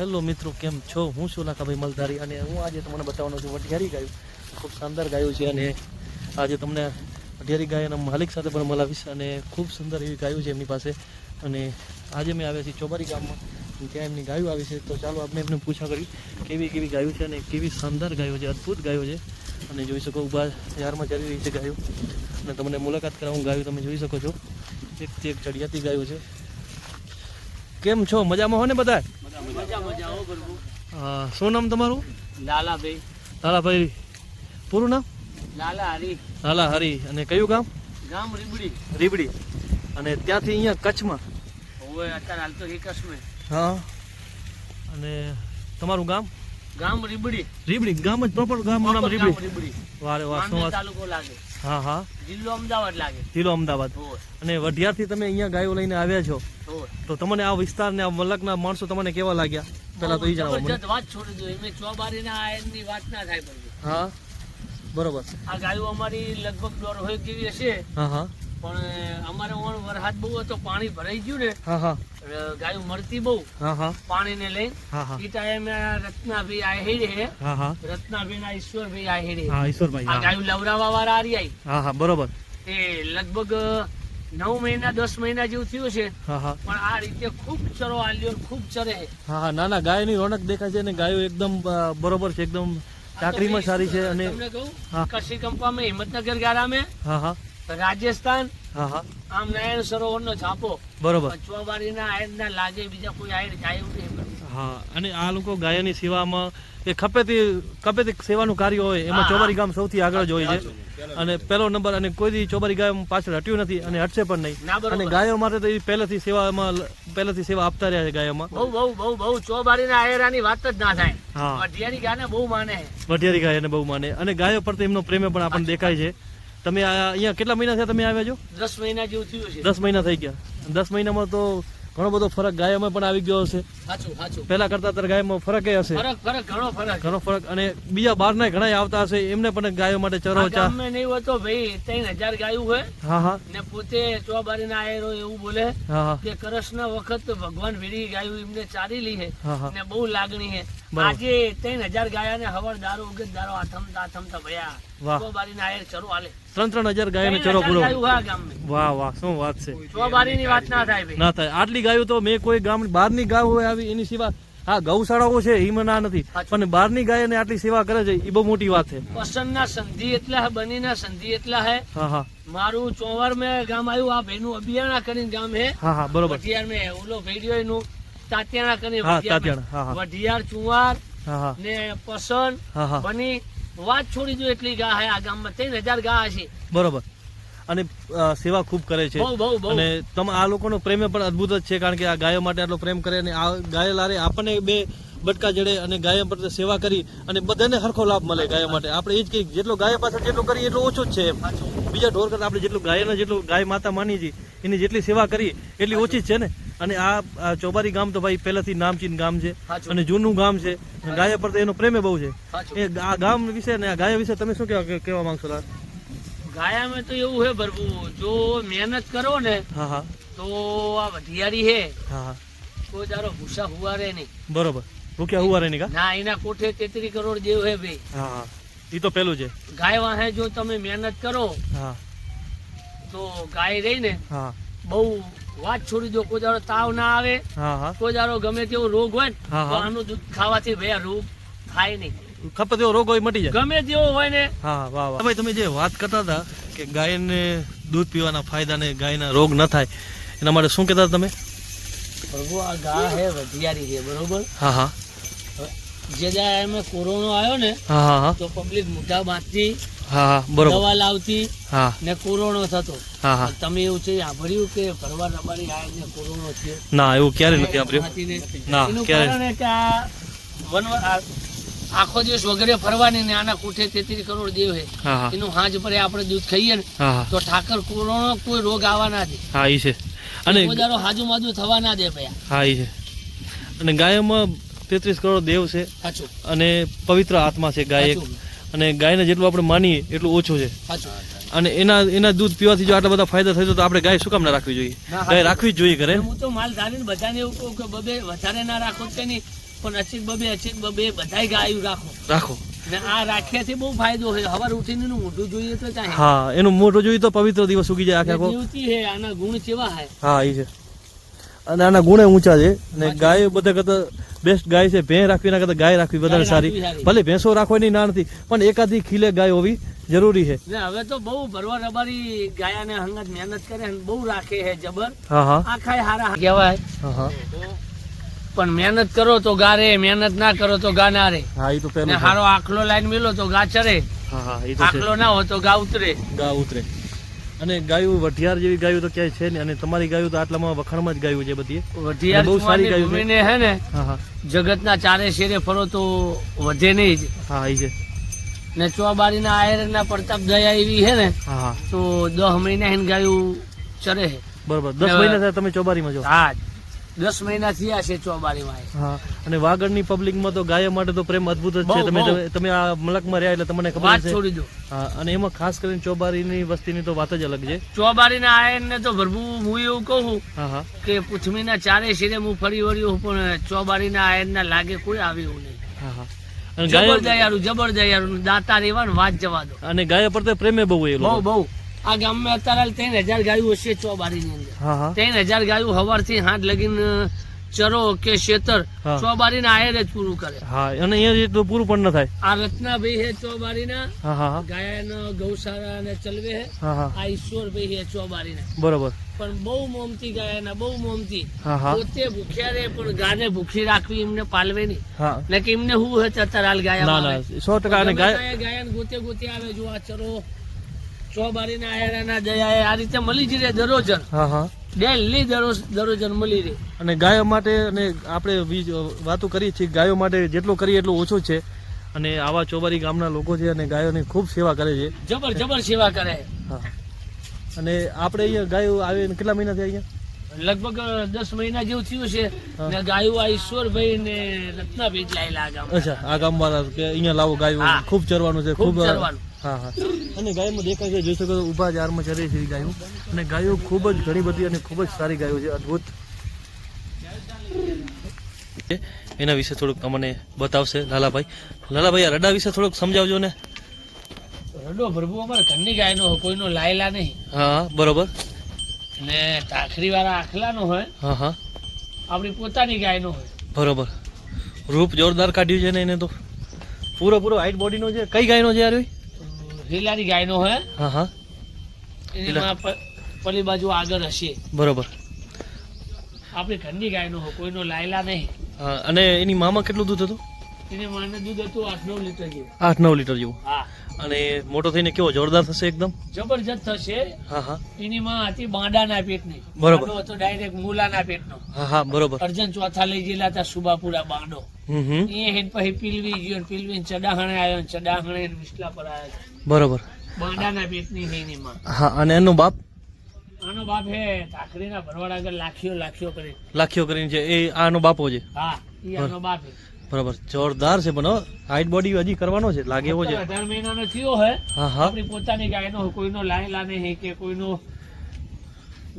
Hello મિત્રો, કેમ છો? હું છું લાખાભાઈ મલધારી અને હું આજે તમને બતાવવાનો છું વઢિયારી ગાયું. ખૂબ શાનદાર ગાયું છે અને આજે તમને વઢિયારી ગાયના માલિક સાથે પણ મળાવીશ અને ખૂબ સુંદર એવી ગાયું છે એમની પાસે. અને આજે મેં આવ્યા છીએ ચોબારી ગામમાં, ત્યાં એમની ગાયું આવી છે. તો ચાલો આપણે એમને પૂછા કરી કેવી કેવી ગાયું છે અને કેવી શાનદાર ગાયો છે, અદ્ભુત ગાયો છે. અને જોઈ શકો ઊભા યારમાં ચાલી રહી છે ગાયો અને તમને મુલાકાત કરાવું ગાયું તમે જોઈ શકો છો. એક ચડિયાતી ગાયો છે. કેમ છો? મજામાં હો ને બધા? શું નામ તમારું? લાલાભાઈ. લાલાભાઈ, પૂરું નામ? લાલા હરી. અને કયું ગામ? ગામ રીબડી. રીબડી. અને ત્યાંથી અહીંયા કચ્છમાં? હવે અત્યારે હાલ તો એકસમે. હા. અને તમારું ગામ? ગામ રીબડી. રીબડી ગામ જ પ્રોપર ગામનું નામ રીબડી? રીબડી. વારે વાહ, શું વાત. તાલુકો લાગે. હા હા. જિલ્લો અમદાવાદ લાગે. જિલ્લો અમદાવાદ. અને વઢિયારથી તમે અહીંયા ગાયો લઈને આવ્યા છો, તો તમને આ વિસ્તારને આ મલકના માણસો તમને કેવા લાગ્યા? પેલા તો એ જણાવો મને. વાત છોડી દો, એમને ચોબારીના આયનની વાત ના થાય પછી. હા બરોબર. આ ગાયો અમારી લગભગ 1.5 જેવી હશે. હા હા. પણ અમારે વરસાદ બહુ હતો, પાણી ભરાઈ ગયું ને. હા હા. ગાયો મરતી બહુ. હા હા. પાણીને લઈને. હા હા. એ ટાઈમે રત્નાભાઈ આ હેડે. હા હા. રત્નાભાઈ ના ઈશ્વરભાઈ આ હેડે. હા ઈશ્વરભાઈ. આ ગાયો લવરાવા વાળા આરી આવી. હા હા બરોબર. એ લગભગ 9 મહિના 10 મહિના જેવું થયું છે. હા હા. પણ આ રીતે ખૂબ ચરો આલ્યો, ખૂબ ચરે. હા હા. ના ના, ગાયની રોનક દેખાય છે અને ગાયો એકદમ બરોબર છે, એકદમ ચાકરીમાં સારી છે. અને તમને કહું, હા. કચ્છી કંપામાં હિંમતનગર ગારામે, હા હા. રાજસ્થાન, હા હા આમ નારાયણ સરોવરનો છાપો. બરોબર. ચોબારીના આયરના લાગે, બીજા કોઈ આયર જાય એવું નહીં. હા. અને આ લોકો ગાયની સેવામાં એ ખપેતી સેવાનું કાર્ય હોય એમાં ચોબારી ગામ સૌથી આગળ જ હોય છે. અને પહેલો નંબર. અને કોઈ દી ચોબારી ગામ પાછળ હટ્યું નથી અને હટશે પણ નહીં. અને ગાયો માટે તો એ પહેલેથી સેવા આપતા રહ્યા છે ગાયોમાં. બહુ ચોબારીના આયરાની વાત જ ના થાય. હા. વઢિયારી ગાયને બહુ માને. વઢિયારી ગાયને બહુ માને અને ગાયો પ્રત્યે એમનો પ્રેમ પણ આપણને દેખાય છે. તમે અહીંયા કેટલા મહિના થયા તમે આવ્યા છો? 10 મહિના જેવું થયું છે. 10 મહિના થઈ ગયા. 10 મહિનામાં તો ઘણો બધો ફરક ગાયોમાં પણ આવી ગયો હશે. સાચું. પહેલા કરતા અત્યારે ગાયોમાં ફરક હશે. ઘણો ફરક. અને બીજા બહારના ઘણા આવતા હશે, એમને પણ ગાયો માટે ચરો ચા. ગામમાં નહીં હોતો ભાઈ 3000 ગાયું હોય. હા હા. ને પોતે ચોબારીના આયરો એવું બોલે હા હા. કે કૃષ્ણ વખત ભગવાન વેડી ગાયું એમને ચારી લી હે. હા હા. ને બહુ લાગણી હે. આજે 3000 ગાયાને હવર દારો ઉગત દારો આથમતા ભયા. વાહ. ચોબારીના આયર ચરો હાલે. 3,000 ગાયોને ચરો પૂરો. વાહ વાહ, શું વાત છે. ચોબારીની વાત ના થાય ભાઈ. ના થાય. આટલી ગાયો તો મેં કોઈ ગામ બહારની ગાય હોય આવી એની સેવા. હા, ગૌશાળાઓ છે એમાં ના નથી, પણ બહારની ગાયને આટલી સેવા કરે છે એ બહુ મોટી વાત છે. પસંદના સંધિ એટલા હે, બનીના સંધિ એટલા હે. હા હા. મારું ચોવાર મેં ગામ આવ્યું, આ ભાઈનું અબિયાણા કરીને ગામ હે. હા હા બરોબર. વઢિયાર મેં ઓલો ભેડિયો એનું તાત્યાણા કરીને. હા તાત્યાણા. હા હા. વઢિયાર ચુવાર હા હા. ને પસંદ હા હા. બની વાત છોડી દો, એટલી ગા હે આ ગામમાં. 3000 ગા હશે. બરોબર. અને સેવા ખૂબ કરે છે. અને તમે આ લોકોનો પ્રેમ પણ અદ્ભુત જ છે, કારણ કે આ ગાયો માટે આટલો પ્રેમ કરે અને આ ગાયો લારે આપણને 2 બટકા જડે અને ગાયો પર સેવા કરી અને બધાને સરખો લાભ મળે ગાયો માટે. આપણે એ જ કહીએ, જેટલો ગાયો પાછળ જેટલો કરીએ એટલો ઓછો જ છે એમ. બીજા ઢોર કરતા આપણે જેટલું ગાય માતા માની છીએ એની જેટલી સેવા કરી એટલી ઓછી જ છે ને. અને આ ચોબારી ગામ તો ભાઈ પહેલાથી નામચીન ગામ છે અને જૂનું ગામ છે. ગાયો પર એનો પ્રેમ બહુ છે. એ આ ગામ વિશે ને આ ગાયો વિશે તમે શું કહેવા માંગશો? ગાયામાં તો એવું હે ભરવું, જો મહેનત કરો ને. હા હા. તો આ વઢિયારી હે. હા હા. કોઈ તારો ભૂસા હુવારે નહીં. બરોબર. ભૂખ્યા હુવારે નહીં કા? ના, એના કોઠે 33 કરોડ જેવું હે ભાઈ. હા હા. એ તો પેલું છે. ગાય વાહે જો તમે મહેનત કરો. હા. તો ગાય રહી ને. હા. બહુ વાત છોડી દો, કોઈ દાડો તાવ ના આવે. હા હા. કોઈ દાડો ગમે તેવો રોગ હોય ને તો આનું દૂધ ખાવાથી ભાઈ આ રોગ થાય નહીં. ખપત એવો રોગ હોય મટી જાય, ગમે તેવો હોય ને. હા વાહ વાહ. ભાઈ તમે જે વાત કરતા હતા કે ગાયને દૂધ પીવાના ફાયદા ને ગાયના રોગ ન થાય એના માટે શું કહેતા તમે? પ્રભુ આ ગા હે વઢિયારી છે, બરોબર. હા હા. જે દાડે એમાં કોરોના આવ્યો ને. હા હા. તો પબ્લિક મોઢા બાંધતી. હા હા બરોબર. દવા લાવતી. હા. ને કોરોના થતો. હા હા. તમે એવું છે સાંભળ્યું કે ફરવા રબારી આય ને કોરોના થયો? ના, એવું ક્યારે નથી સાંભળ્યું. ના, એનું ક્યારે. કારણ કે આ આખો દિવસ વગેરે ફરવાની ને આના કોઠે 33 કરોડ દેવ હે. એનું હાંજ પર આપણે દૂધ ખાઈએ ને તો ઠાકર કોરોના કોઈ રોગ આવવા ના દે. હા ઈ છે. અને કોદારો હાજુ માજુ થવા ના દે ભયા. હા ઈ છે. અને ગાયમાં 33 કરોડ દેવ છે. સાચું. અને પવિત્ર આત્મા છે ગાય. અને ગાયને જેટલું આપણે માનીએ એટલું ઓછું છે. સાચું. અને એના દૂધ પીવાથી જો આટલા બધા ફાયદા થશે તો આપણે ગાય શું કામ ના રાખવી જોઈએ? ગાય રાખવી જ જોઈએ ઘરે. હું તો માલ ધારીને બધાને એવું કહું કે બબે વધારે ના રાખો કે નહીં, પણ અચીક બબે બધાય ગાયું રાખો ને આ રાખ્યાથી બહુ ફાયદો છે. હવાર ઉઠીને એનું મોઢું જોઈએ તો ચાહે. હા, એનું મોઢું જોઈએ તો પવિત્ર દિવસ ઉગી જાય આખો. જીવતી છે, આના ગુણ કેવા છે. હા, એ છે. અને આના ગુણે ઊંચા છે. અને ગાય બધા કરતા બેસ્ટ ગાય છે. ભેં રાખવી ના કરતા ગાય રાખવી વધારે સારી. ભલે ભેંસો રાખવાની ના નથી, પણ એકાદી ખીલે ગાય હોવી જરૂરી છે. ને હવે તો બહુ ભરવા રબારી ગાયાને હંગત મહેનત કરે ને બહુ રાખે છે જબર. હા હા આખાય હારા કહેવાય. હા હા પણ મહેનત કરો તો ગા રે, મહેનત ના કરો તો ગા ના રે. હા, એ તો પહેલું. ને હારો આખલો લાઈન મેલો તો ગા ચરે. હા હા, એ તો છે. આખલો ના હોય તો ગા ઉતરે. ગા ઉતરે. અને ગાયું વઢિયાર જેવી ગાયું તો ક્યાંય છે નહીં. અને તમારી ગાયું તો આટલામાં વખાણમાં જ ગાયું છે બધી. વઢિયાર બહુ સારી ગાયું છે. ભૂમિને હે ને હા હા જગતના ચારે શેરે ફરો તો વધે નહીં જ. હા, એ છે. ને ચોબારીના આયરના પ્રતાપ દયા એવી હે ને હા હા, તો 10 મહિના હેન ગાયું ચરે છે. બરોબર. 10 મહિના થયા તમે ચોબારીમાં છો? હા, 10 મહિના થયા છે ચોબારીમાં. હા, અને વાગડની પબ્લિકમાં તો ગાય માટે તો પ્રેમ અદ્ભુત જ છે. તમે આ મલકમાં રહ્યા એટલે તમને ખબર વાત છે. છોડી દો. હા, અને એમાં ખાસ કરીને ચોબારીની વસ્તીની તો વાત જ અલગ છે. ચોબારીના આયરને તો ભરવું હું એવું કહું હા હા કે પૃથ્વીના ચારે શેરે હું ફરી વળ્યો પણ ચોબારીના આયરના લાગે કોઈ આવ્યું નહીં. હા હા અને ગાય જબરદયારું દાતા રેવા ને વાત જવા દો. અને ગાય પર તો પ્રેમે બહુ એ લોકો. બહુ આ ગામમાં અત્યારે 3000 ગાયું હશે ચોબારીની અંદર. હા હા 3000 ગાયું હવારથી હાથ લગીન ચરો કે શેતર હા. ચોબારીના આયર જ પૂરું કરે. હા, અને અહીંયા જેટલું પૂરું પણ ન થાય. આ રત્નાભાઈ હે ચોબારીના હા હા હા ગાયનો ગૌશાળા ને ચલવે હે. હા હા આ ઈશ્વરભાઈ હે ચોબારીના. બરોબર. પણ બહુ મોમતી ગાયના બહુ મોમતી. હા હા પોતે ભૂખ્યા રે પણ ગાને ભૂખી રાખવી એમને પાલવે નહીં. હા, ને કે એમને હું હે ચતરાલ ગાયા ના ના 100%. અને ગાયન ગોતે આવે જો આ ચરો ચોબારીના આયરાના દયાએ આ રીતે મળી જ રે દરોજન. હા હા ડેલી દરોજન મળી રહે. અને ગાયો માટે અને આપણે વાતો કરીએ છીએ ગાયો માટે જેટલું કરીએ એટલું ઓછું જ છે. અને આવા ચોબારી ગામના લોકો છે અને ગાયોની ખૂબ સેવા કરે છે. જબર સેવા કરે. હા, અને આપણે અહીંયા ગાયો આવે કેટલા મહિના થયા અહીંયા? લગભગ 10 મહિના જેવું થયું છે. ને ગાયું આ ઈશ્વરભાઈ ને રત્નાભાઈ જ લાયેલા આ ગામ. અચ્છા, આ ગામ વાળા કે અહીંયા લાવો ગાયો. હા. ખૂબ ચરવાનું છે. ખૂબ ચરવાનું. હા હા અને ગાયમાં દેખાય છે, જોઈ શકો છો ઊભા જારમાં ચરે છે ગાયો. અને ગાયો ખૂબ જ ઘણી બધી અને ખૂબ જ સારી ગાયો છે, અદ્ભુત. એના વિશે થોડુંક અમને બતાવશે લાલાભાઈ આ રડા વિશે થોડુંક સમજાવજો ને. રડો ભરવું અમારે ઘરની ગાયનો હોય, કોઈનો લાયેલા નહીં. હા બરોબર. ને ટાખરી વાળા આખલાનો હોય. હા હા આપણી પોતાની ગાયનો હોય. બરોબર. રૂપ જોરદાર કાઢ્યું છે ને એને તો. પૂરો હાઈટ બોડીનો છે. કઈ ગાયનો છે યાર? લીલાની ગાયનો હોય. હા હા એમાં પેલી બાજુ આગળ હશે. બરોબર. આપણી ઘરની ગાયનો હોય, કોઈનો લાયેલા નહીં. હા, અને એની મામાં કેટલું દૂધ હતું? એને માને દૂધ હતું 8-9 લીટર જેવું. 8-9 લીટર જેવું. હા. અને મોટો થઈને કેવો જોરદાર થશે એકદમ? જબરજસ્ત થશે. હા હા એની માં હતી બાંડાના પેટની. બરોબર. બાંડો હતો ડાયરેક્ટ મૂલાના પેટનો. હા હા બરોબર. અર્જન ચોથા લઈ ગયેલા હતા સુબાપુરા બાંડો. હમ એ હેડ પછી પીલવી ગયો, પીલવીને ચડાહણે આવ્યો, ચડાહણે વિસલા પર આવ્યો. બરોબર. બાંડાના પેટની છે એની માં. હા, અને એનો બાપ? આનો બાપ હે ટાકરીના ભરવાડ આગળ લાખીઓ કરીને છે. એ આનો બાપો છે? હા, એ આનો બાપ હે. બરોબર. જોરદાર છે પણ હાઈટ બોડી હજી કરવાનો છે, લાગે એવો છે. 18 મહિનાનો થયો હે. હા હા આપણી પોતાની ગાયનો હોય, કોઈનો લાયેલા નહીં કે કોઈનો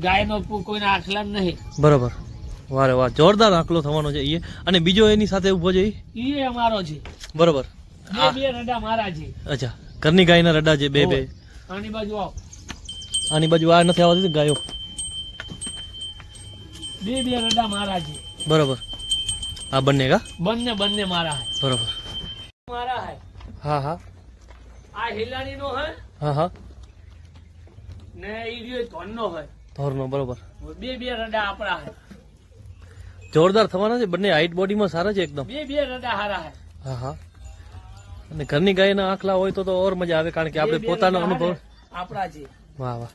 ગાયનો કોઈના આખલા નહીં. બરોબર. વારે વાહ, જોરદાર આંકલો થવાનો છે એ. અને બીજો એની સાથે ઉભો છે એ અમારો છે. બરોબર. બે રડા મારા છે. અચ્છા, ઘરની ગાયના રડા છે બે. આની બાજુ આવો. આની બાજુ આ નથી આવતી ગાયો. બે રડા મારા છે. બરોબર. આ બંને મારા હે. બરોબર. મારા હે. હા હા આ હિલાણીનો હે. હા હા ને ઈ રહ્યો ધોનનો હે. ધોરનો. બરોબર. બે રડા આપણા હે. જોરદાર થવાના છે બંને. હાઈટ બોડીમાં સારા છે એકદમ. બે રડા હારા હે. હા હા અને ઘરની ગાયના આંખલા હોય તો ઓર મજા આવે, કારણ કે આપણે પોતાનો અનુભવ. આપણા છે. વાહ વાહ.